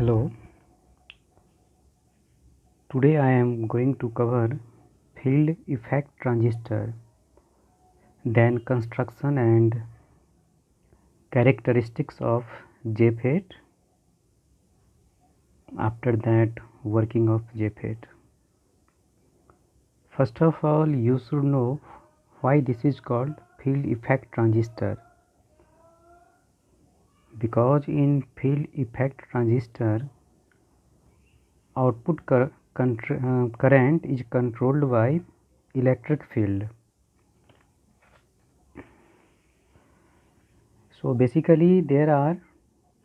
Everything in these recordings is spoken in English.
Hello, today I am going to cover field effect transistor, then construction and characteristics of JFET, after that working of JFET. First of all, you should know why this is called field effect transistor. Because in field effect transistor, output current is controlled by electric field. So basically there are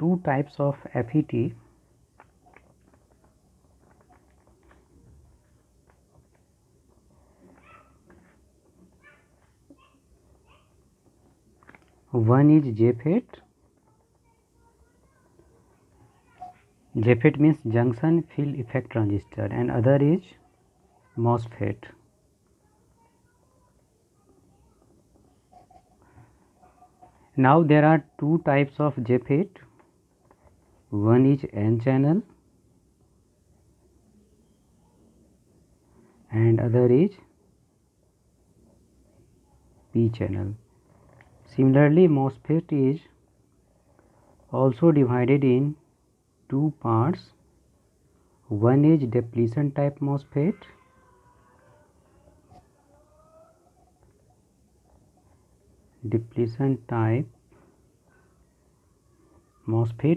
two types of FET. One is JFET. JFET means junction field effect transistor, and other is MOSFET. Now there are two types of JFET. One is N channel and other is P channel. Similarly, MOSFET is also divided in two parts. One is depletion type MOSFET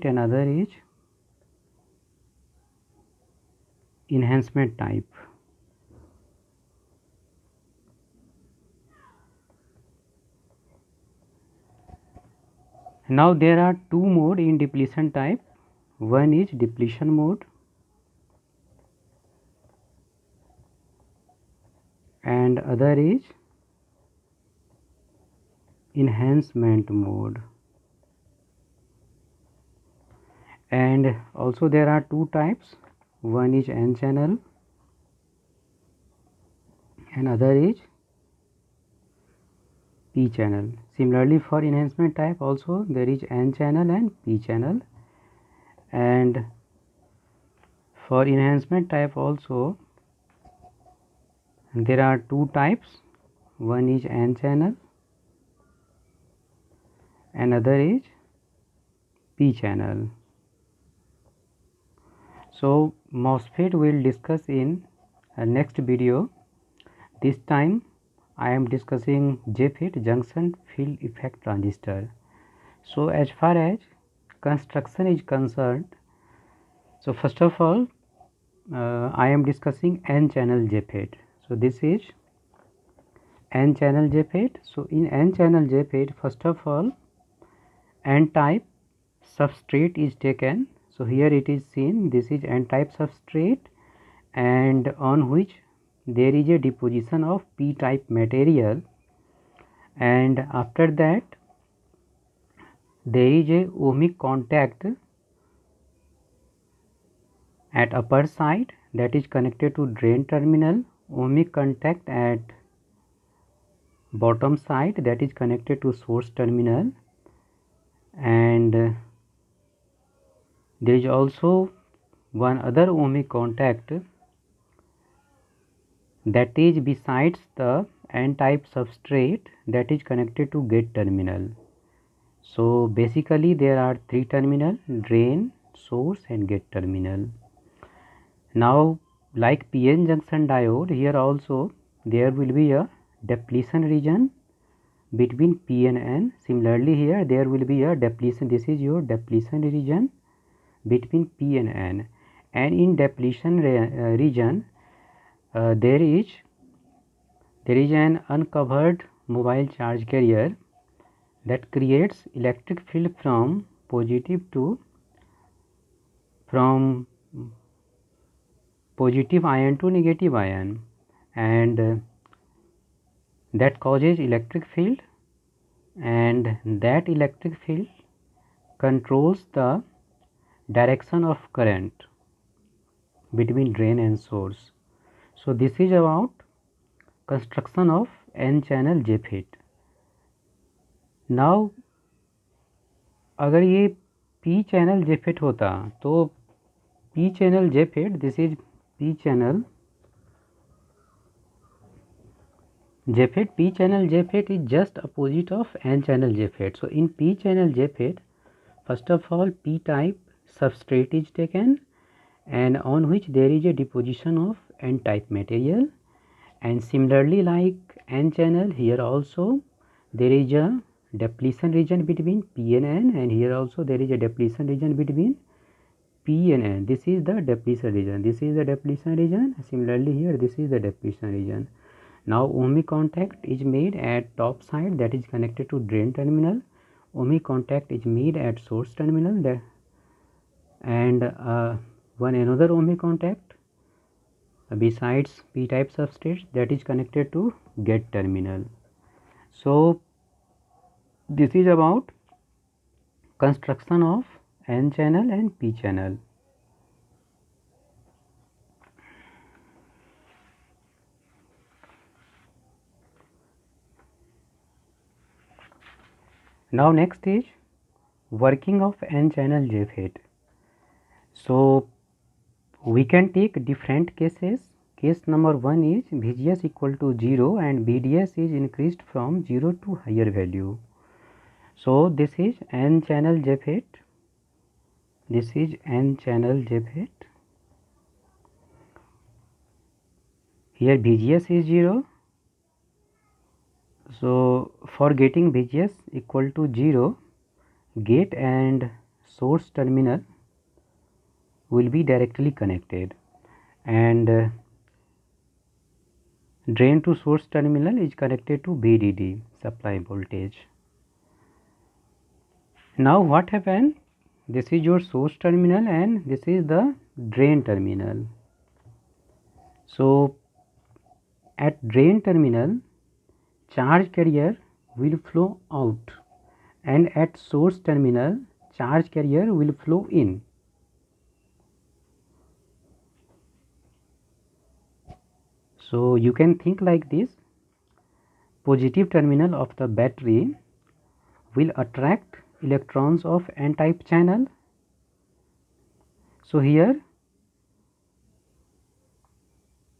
and other is enhancement type. Now there are two modes in depletion type. One is depletion mode and other is enhancement mode. And also there are two types. One is N channel and other is P channel. Similarly, for enhancement type also there is N channel and P channel, and for enhancement type also there are two types. One is N channel and other is P channel. So MOSFET will discuss in next video. This time I am discussing JFET, junction field effect transistor. So as far as construction is concerned, so first of all I am discussing N channel JFET. So this is N channel JFET. So in N channel JFET, first of all N type substrate is taken. So here it is seen, this is N type substrate, and on which there is a deposition of P type material, and after that there is a ohmic contact at upper side that is connected to drain terminal, ohmic contact at bottom side that is connected to source terminal, and there is also one other ohmic contact that is besides the N type substrate that is connected to gate terminal. So basically there are three terminal: drain, source and gate terminal. Now like PN junction diode, here also there will be a depletion region between P and N. Similarly here there will be a depletion, this is your depletion region between P and N, and in depletion region there is an uncovered mobile charge carrier that creates electric field from positive ion to negative ion, and that causes electric field, and that electric field controls the direction of current between drain and source. So this is about construction of N channel JFET. Now अगर ये P channel JFET होता तो P channel JFET, this is P channel JFET. P channel JFET is just opposite of N channel JFET. So in P channel JFET, first of all, P type substrate is taken and on which there is a deposition of N type material, and similarly like N channel, here also there is a depletion region between P and N, and here also there is a depletion region between P and N. This is the depletion region, this is the depletion region. Similarly here, this is the depletion region. Now ohmic contact is made at top side, that is connected to drain terminal. Ohmic contact is made at source terminal, that and one another ohmic contact besides P type substrate, that is connected to gate terminal. So this is about construction of N channel and P channel. Now next is working of N channel JFET. So we can take different cases. Case number 1 is VGS equal to 0 and VDS is increased from 0 to higher value. So this is N channel JFET. This is N channel JFET. Here VGS is 0. So for getting VGS equal to 0, gate and source terminal will be directly connected, and drain to source terminal is connected to VDD, supply voltage. Now what happened? This is your source terminal and this is the drain terminal. So at drain terminal, charge carrier will flow out, and at source terminal, charge carrier will flow in. So you can think like this: positive terminal of the battery will attract electrons of N type channel. So here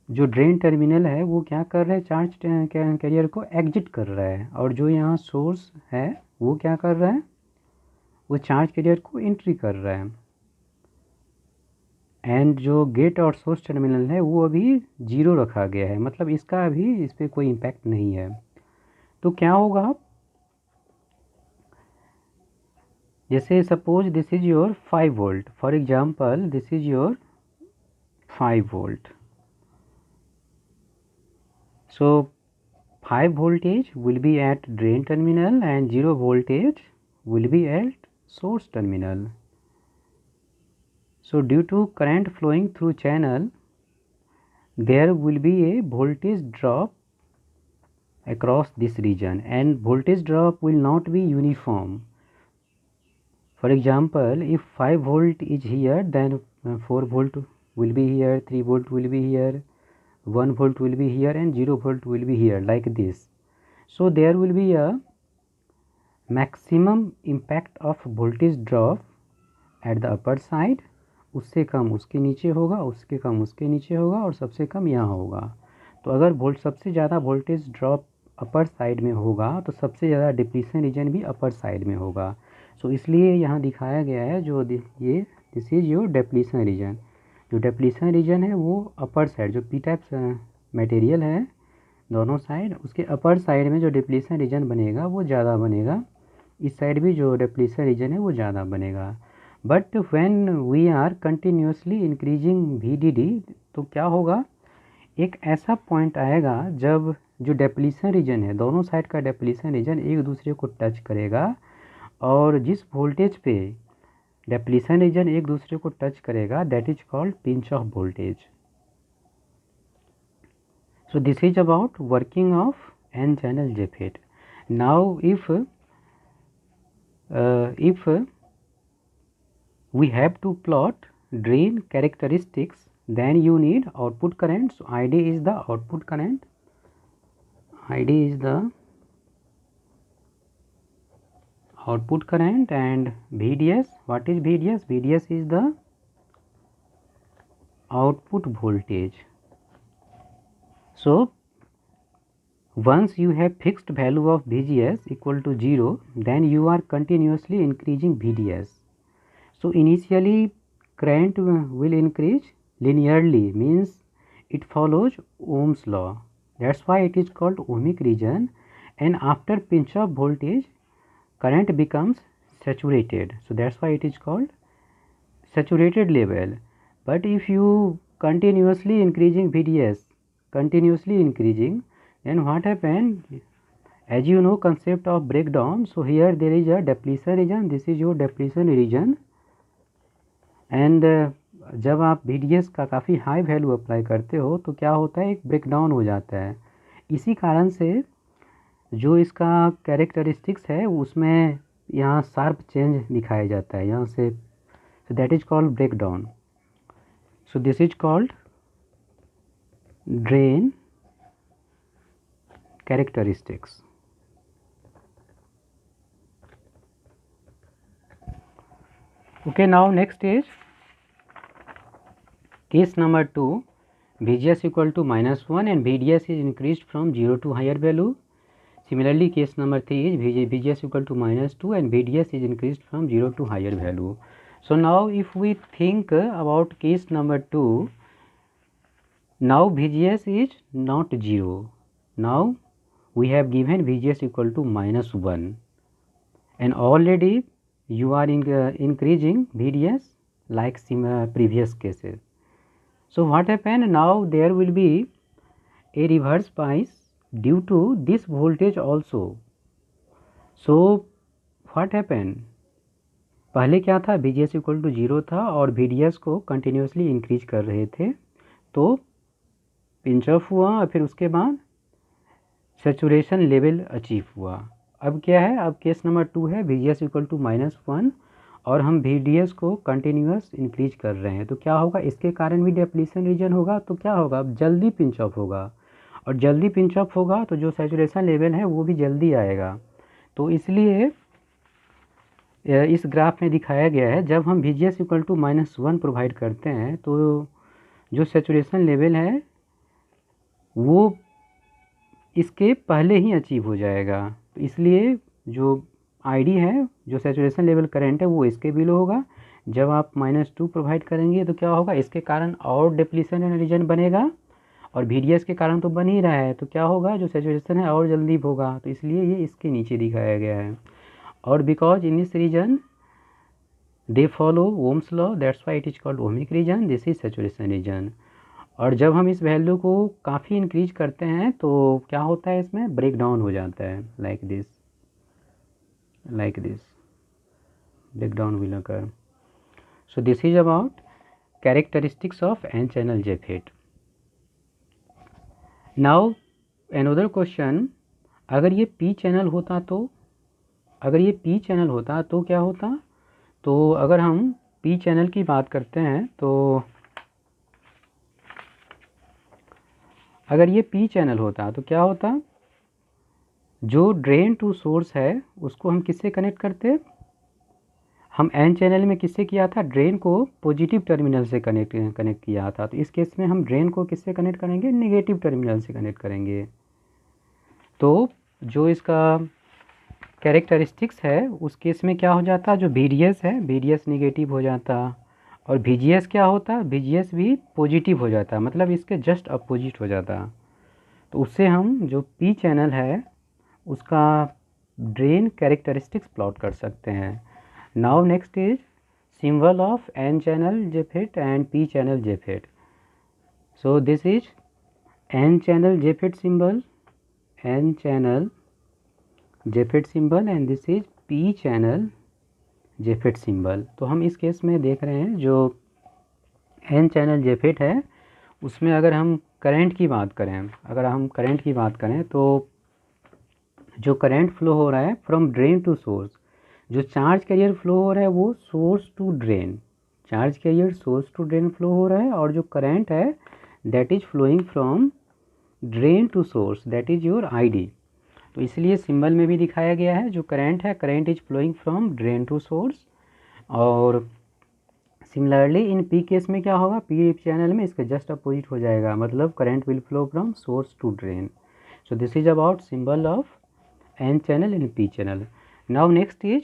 जो drain terminal है वो क्या कर रहा है, charge carrier को exit कर रहा है, और जो यहाँ सोर्स है वो क्या कर रहा है, वो चार्ज कैरियर को एंट्री कर रहा है, एंड जो गेट और सोर्स टर्मिनल है वो अभी 0 रखा गया है, मतलब इसका अभी इस पर कोई इम्पैक्ट नहीं है. तो क्या होगा, जैसे suppose this is your 5 volt, for example this is your 5 volt. So 5 voltage will be at drain terminal and 0 voltage will be at source terminal. So due to current flowing through channel, there will be a voltage drop across this region, and voltage drop will not be uniform. For example, if 5 volt is here, then 4 volt will be here, 3 volt will be here, 1 volt will be here, and 0 volt will be here, like this. So there will be a maximum impact of voltage drop at the upper side. उससे कम उसके नीचे होगा, उसके कम उसके नीचे होगा, और सबसे कम यहाँ होगा. तो अगर सबसे ज़्यादा वोल्टेज ड्रॉप अपर साइड में होगा तो सबसे ज़्यादा डिप्लीशन रीजन भी अपर साइड में होगा. सो इसलिए यहाँ दिखाया गया है जो ये this is your depletion region. जो डिप्लीशन रीजन है वो अपर साइड, जो पी टाइप मटेरियल है दोनों साइड, उसके अपर साइड में जो डिप्लीशन रीजन बनेगा वो ज़्यादा बनेगा, इस साइड भी जो डिप्लीशन रीजन है वो ज़्यादा बनेगा. But when we are continuously increasing VDD, तो क्या होगा, एक ऐसा पॉइंट आएगा जब जो डिप्लीशन रीजन है, दोनों साइड का डिप्लीशन रीजन एक दूसरे को टच करेगा, और जिस वोल्टेज पे डिप्लीशन रीजन एक दूसरे को टच करेगा that is called pinch of voltage. So this is about working of N channel JFET. Now if we have to plot drain characteristics, then you need output current. So ID is the output current, ID is the output current, and VDS, what is VDS? VDS is the output voltage. So once you have fixed value of VGS equal to 0, then you are continuously increasing VDS. So initially current will increase linearly, means it follows Ohm's law. That's why it is called ohmic region, and after pinch off voltage current becomes saturated. So that's why it is called saturated level. But if you continuously increasing VDS, continuously increasing, then what happen? As you know concept of breakdown, so here there is a depletion region, this is your depletion region, and जब आप VDS का काफ़ी high value apply करते हो तो क्या होता है, एक ब्रेकडाउन हो जाता है। इसी कारण से जो इसका कैरेक्टरिस्टिक्स है उसमें यहाँ शार्प चेंज दिखाया जाता है यहाँ से, so that is called breakdown. So this is called drain characteristics. Okay, now next is case number 2, VGS equal to -1 and VDS is increased from 0 to higher value. Similarly, case number 3 is VGS equal to -2 and VDS is increased from 0 to higher value. So now if we think about case number 2, now VGS is not 0. Now we have given VGS equal to -1 and already you are increasing VDS like previous cases. So what happened, now there will be a reverse bias due to this voltage also. So what happened, पहले क्या था, VGS equal to 0 था और VDS को continuously increase कर रहे थे, तो पिंच ऑफ हुआ और फिर उसके बाद सेचुरेशन लेवल अचीव हुआ। अब क्या है, अब केस नंबर 2 है, VGS इक्वल टू -1 और हम VDS को कंटिन्यूस इंक्रीज कर रहे हैं, तो क्या होगा, इसके कारण भी डेप्लीशन रीजन होगा, तो क्या होगा, अब जल्दी पिंच ऑफ होगा और जल्दी पिंच ऑफ होगा तो जो सैचुरेशन लेवल है वो भी जल्दी आएगा। तो इसलिए इस ग्राफ में दिखाया गया है, जब हम VGS इक्वल टू -1 प्रोवाइड करते हैं तो जो सैचुरेशन लेवल है वो इसके पहले ही अचीव हो जाएगा। तो इसलिए जो ID है, जो सैचुरेशन लेवल करंट है, वो इसके बिलो होगा। जब आप -2 प्रोवाइड करेंगे तो क्या होगा, इसके कारण और डिप्लीशन रीजन बनेगा और VDS के कारण तो बन ही रहा है, तो क्या होगा, जो सैचुरेशन है और जल्दी होगा, तो इसलिए ये इसके नीचे दिखाया गया है। और because in this region they follow Ohm's law, that's why it is called ohmic region, this is saturation region. और जब हम इस वैल्यू को काफ़ी इंक्रीज करते हैं तो क्या होता है, इसमें ब्रेक डाउन हो जाता है, like this break down will occur. So this is about characteristics of n channel JFET. Now another question, अगर ये P चैनल होता तो क्या होता, तो अगर हम P चैनल की बात करते हैं तो अगर ये P चैनल होता तो क्या होता, जो ड्रेन टू सोर्स है उसको हम किससे कनेक्ट करते, हम N चैनल में किससे किया था, ड्रेन को पॉजिटिव टर्मिनल से कनेक्ट किया था, तो इस केस में हम ड्रेन को किससे कनेक्ट करेंगे, नेगेटिव टर्मिनल से कनेक्ट करेंगे। तो जो इसका कैरेक्टरिस्टिक्स है उस केस में क्या हो जाता, जो VDS है VDS नेगेटिव हो जाता और VGS क्या होता, VGS भी पॉजिटिव हो जाता, मतलब इसके जस्ट अपोजिट हो जाता। तो उससे हम जो P चैनल है उसका ड्रेन कैरेक्टरिस्टिक्स प्लॉट कर सकते हैं। Now next is symbol of N channel JFET and P channel JFET. So this is N channel JFET symbol, N channel JFET symbol and this is P channel JFET symbol. तो हम इस case में देख रहे हैं जो N channel JFET है उसमें अगर हम करंट की बात करें, तो जो करंट फ्लो हो रहा है फ्रॉम ड्रेन टू सोर्स, जो चार्ज कैरियर फ्लो हो रहा है वो सोर्स टू ड्रेन फ्लो हो रहा है, और जो करंट है that is flowing from drain to source, that is your ID. तो इसलिए सिंबल में भी दिखाया गया है, जो करंट है current is flowing from drain to source, और सिमिलरली इन पी केस में क्या होगा, पी चैनल में इसका जस्ट अपोजिट हो जाएगा, मतलब current will flow from source to drain. So this is about symbol of N channel and P channel. Now next is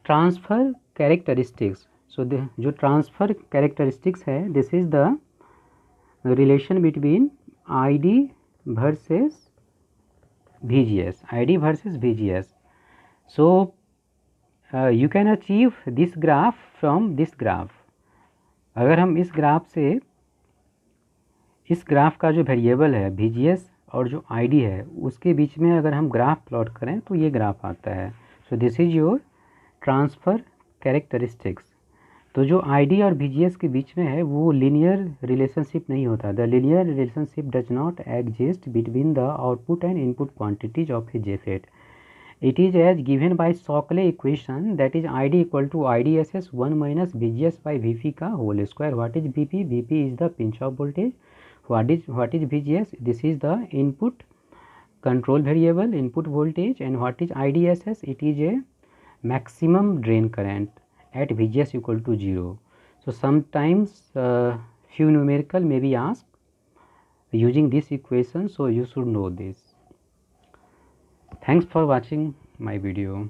transfer characteristics. So जो transfer characteristics है, this is the relation between ID versus VGS. ID versus VGS. So you can achieve this graph from this graph. अगर हम इस graph से इस graph का जो variable है VGS और जो ID है उसके बीच में अगर हम ग्राफ प्लॉट करें तो ये ग्राफ आता है. So this is your transfer characteristics. तो जो ID और VGS के बीच में है वो लीनियर रिलेशनशिप नहीं होता. The linear relationship does not exist between the output and input quantities of A JFET. It is as given by Shockley equation, that is ID equal to IDSS 1 minus VGS by VP का whole square. What is VP? VP is the pinch off voltage. What is VGS? This is the input control variable, input voltage. And what is IDSS? It is a maximum drain current at VGS equal to 0. So sometimes few numerical may be asked using this equation, so you should know this. Thanks for watching my video.